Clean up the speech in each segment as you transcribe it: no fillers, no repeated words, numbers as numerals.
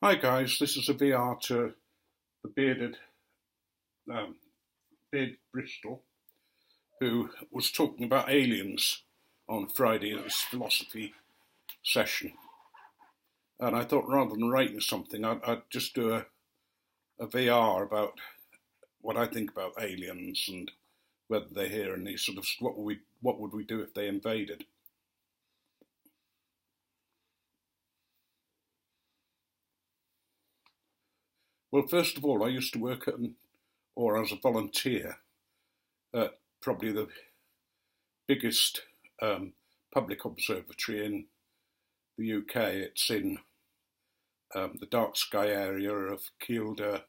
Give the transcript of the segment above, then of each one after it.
Hi guys, this is a VR to the um, beard Bristol, who was talking about aliens on Friday at this philosophy session. And I thought rather than writing something, I'd just do a VR about what I think about aliens and whether they're here and these sort of what would we do if they invaded. Well, first of all, I used to work or as a volunteer at probably the biggest public observatory in the UK. It's in the dark sky area of Kielder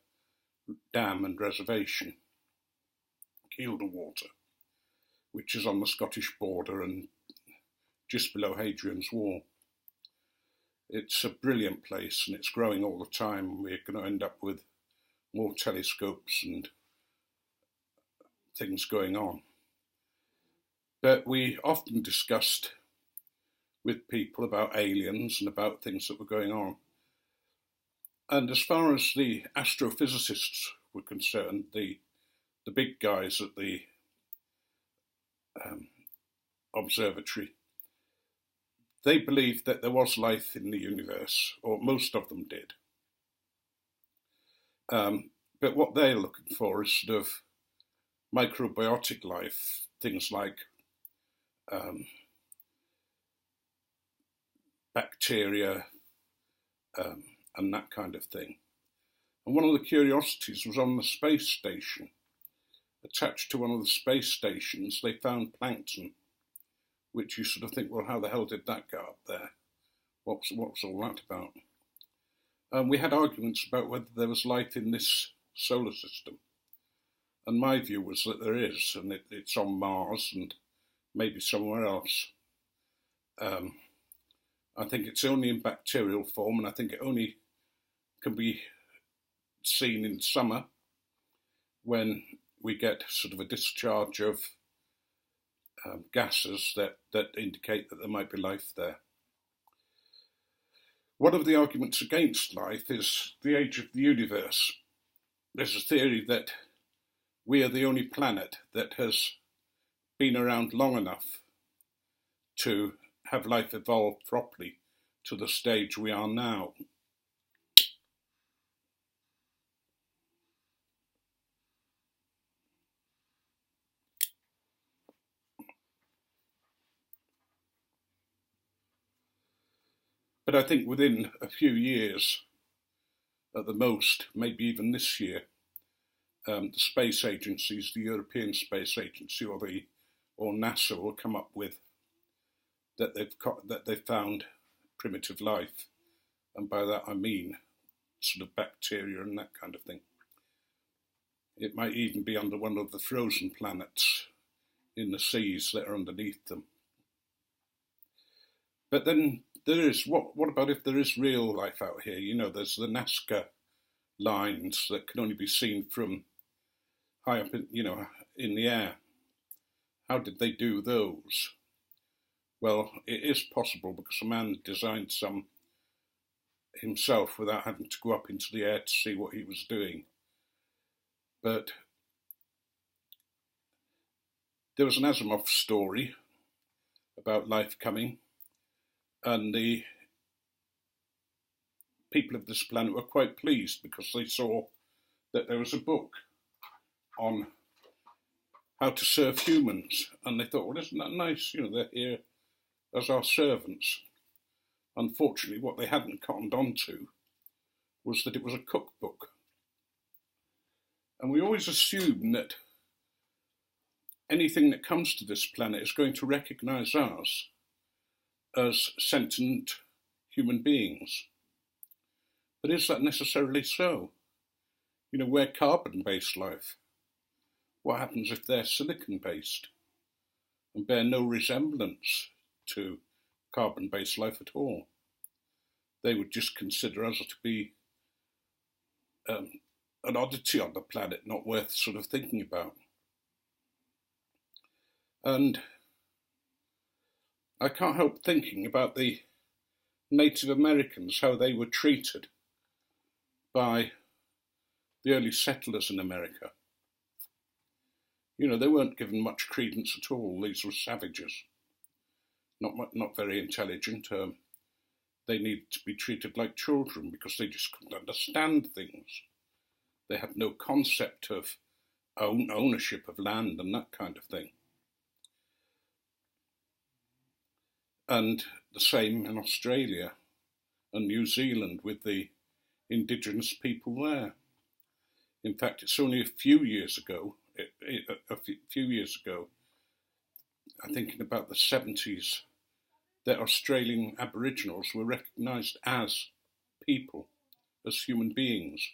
Dam and Reservation, Kielder Water, which is on the Scottish border and just below Hadrian's Wall. It's a brilliant place and it's growing all the time. We're going to end up with more telescopes and things going on. But we often discussed with people about aliens and about things that were going on. And as far as the astrophysicists were concerned, the big guys at the observatory, they believed that there was life in the universe, or most of them did. But what they're looking for is sort of microbiotic life, things like bacteria and that kind of thing. And one of the curiosities was on the space station. Attached to one of the space stations, they found plankton, which you sort of think, well, how the hell did that go up there? What was all that about? We had arguments about whether there was life in this solar system. And my view was that there is, and it's on Mars and maybe somewhere else. I think it's only in bacterial form, and I think it only can be seen in summer when we get sort of a discharge of gases that indicate that there might be life there. One of the arguments against life is the age of the universe. There's a theory that we are the only planet that has been around long enough to have life evolve properly to the stage we are now. But I think within a few years, at the most, maybe even this year, the space agencies, the European Space Agency or NASA, will come up with that they've found primitive life, and by that I mean sort of bacteria and that kind of thing. It might even be under one of the frozen planets in the seas that are underneath them. But then there is, what about if there is real life out here? You know, there's the Nazca lines that can only be seen from high up in the air. How did they do those? Well, it is possible because a man designed some himself without having to go up into the air to see what he was doing. But there was an Asimov story about life coming, and the people of this planet were quite pleased because they saw that there was a book on how to serve humans, and they thought, well, isn't that nice? You know, they're here as our servants. Unfortunately, what they hadn't cottoned onto was that it was a cookbook. And we always assume that anything that comes to this planet is going to recognise us as sentient human beings. But is that necessarily so? You know, we're carbon-based life. What happens if they're silicon-based and bear no resemblance to carbon-based life at all? They would just consider us to be an oddity on the planet, not worth sort of thinking about. And I can't help thinking about the Native Americans, how they were treated by the early settlers in America. You know, they weren't given much credence at all. These were savages, not very intelligent. They needed to be treated like children because they just couldn't understand things. They had no concept of ownership of land and that kind of thing. And the same in Australia and New Zealand with the indigenous people there. In fact, it's only a few years ago, I think in about the 70s, that Australian Aboriginals were recognised as people, as human beings.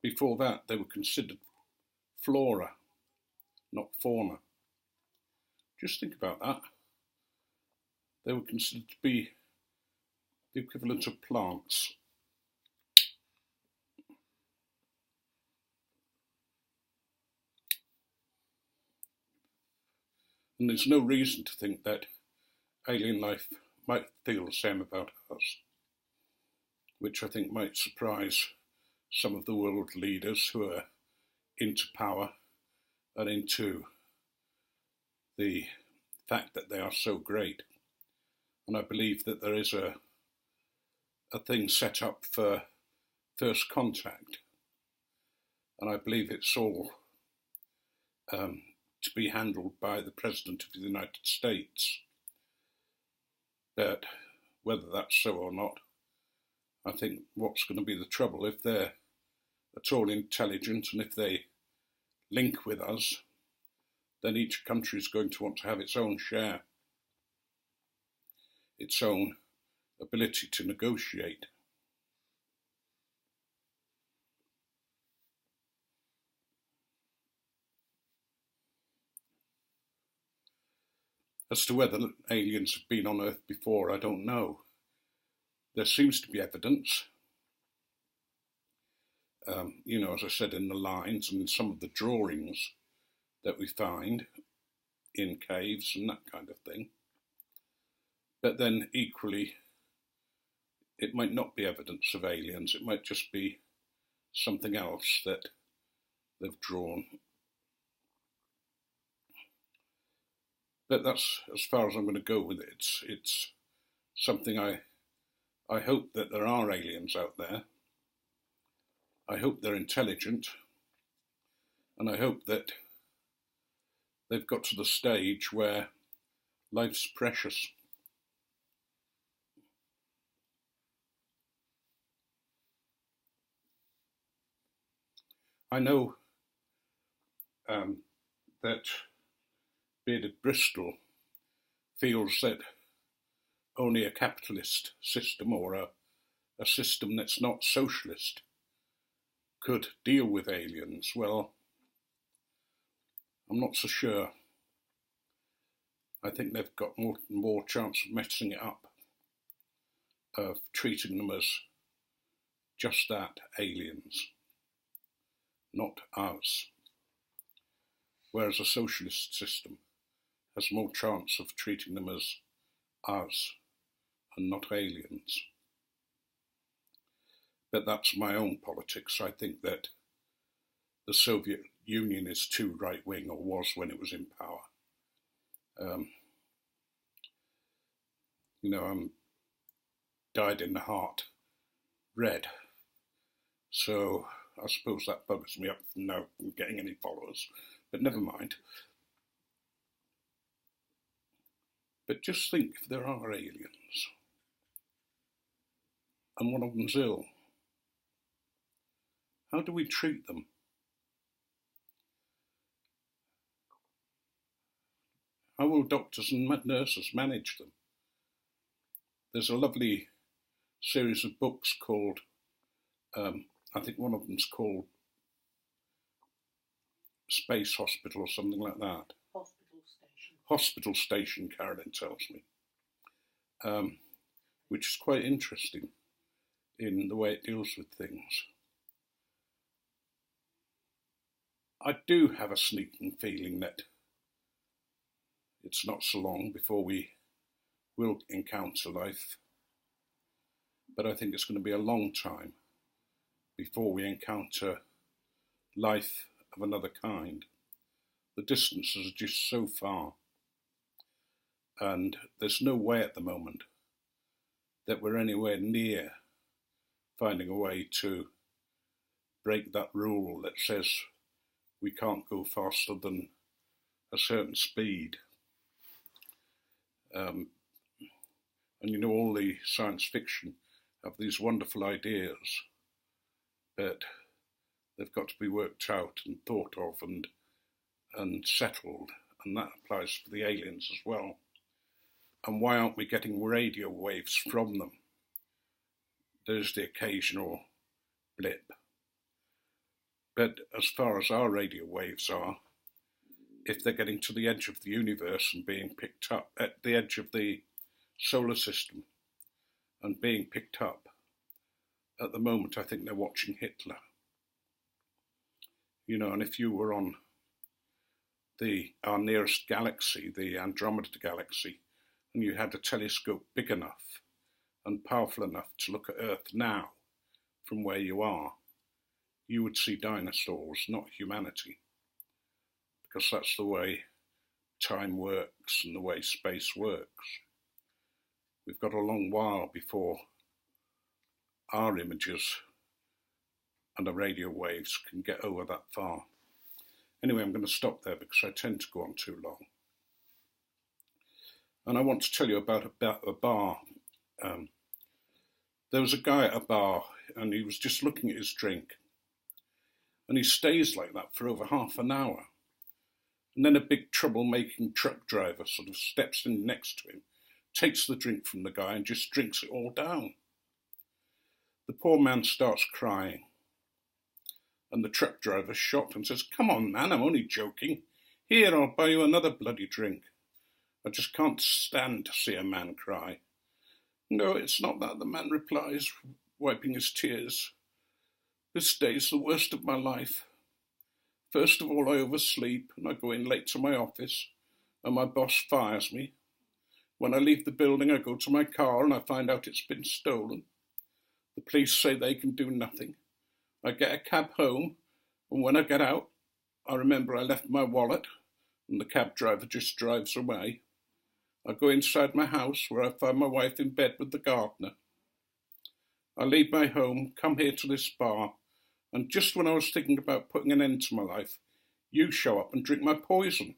Before that, they were considered flora, not fauna. Just think about that. They were considered to be the equivalent of plants. And there's no reason to think that alien life might feel the same about us, which I think might surprise some of the world leaders who are into power and into the fact that they are so great. And I believe that there is a thing set up for first contact. And I believe it's all to be handled by the President of the United States. But whether that's so or not, I think what's going to be the trouble, if they're at all intelligent and if they link with us, then each country is going to want to have its own share, its own ability to negotiate. As to whether aliens have been on Earth before, I don't know. There seems to be evidence, you know, as I said, in the lines and in some of the drawings that we find in caves and that kind of thing. But then equally, it might not be evidence of aliens. It might just be something else that they've drawn. But that's as far as I'm going to go with it. It's something I hope that there are aliens out there. I hope they're intelligent. And I hope that they've got to the stage where life's precious. I know that bearded Bristol feels that only a capitalist system or a system that's not socialist could deal with aliens. Well, I'm not so sure. I think they've got more chance of messing it up, of treating them as just that, aliens, not us. Whereas a socialist system has more chance of treating them as us and not aliens. But that's my own politics. I think that the Soviet Union is too right-wing, or was when it was in power. You know, I'm dyed in the heart red. So I suppose that bugs me up from now from getting any followers. But never mind. But just think if there are aliens and one of them's ill, how do we treat them? How will doctors and nurses manage them? There's a lovely series of books called, I think one of them's called Space Hospital or something like that. Hospital Station, Carolyn tells me, which is quite interesting in the way it deals with things. I do have a sneaking feeling that it's not so long before we will encounter life, but I think it's going to be a long time before we encounter life of another kind. The distances are just so far, and there's no way at the moment that we're anywhere near finding a way to break that rule that says we can't go faster than a certain speed. And you know, all the science fiction have these wonderful ideas, but they've got to be worked out and thought of and settled, and that applies for the aliens as well. And why aren't we getting radio waves from them? There's the occasional blip. But as far as our radio waves are, if they're getting to the edge of the universe and being picked up at the edge of the solar system and being picked up, at the moment I think they're watching Hitler. You know, and if you were on our nearest galaxy, the Andromeda galaxy, and you had a telescope big enough and powerful enough to look at Earth now from where you are, you would see dinosaurs, not humanity, because that's the way time works and the way space works. We've got a long while before our images and the radio waves can get over that far. Anyway, I'm going to stop there because I tend to go on too long. And I want to tell you about a bar. There was a guy at a bar and he was just looking at his drink. And he stays like that for over half an hour. And then a big trouble-making truck driver sort of steps in next to him, takes the drink from the guy and just drinks it all down. The poor man starts crying. And the truck driver's shocked and says, "Come on, man, I'm only joking. Here, I'll buy you another bloody drink. I just can't stand to see a man cry." "No, it's not that," the man replies, wiping his tears. "This day's the worst of my life. First of all, I oversleep and I go in late to my office and my boss fires me. When I leave the building, I go to my car and I find out it's been stolen. The police say they can do nothing. I get a cab home, and when I get out, I remember I left my wallet, and the cab driver just drives away. I go inside my house, where I find my wife in bed with the gardener. I leave my home, come here to this bar, and just when I was thinking about putting an end to my life, you show up and drink my poison.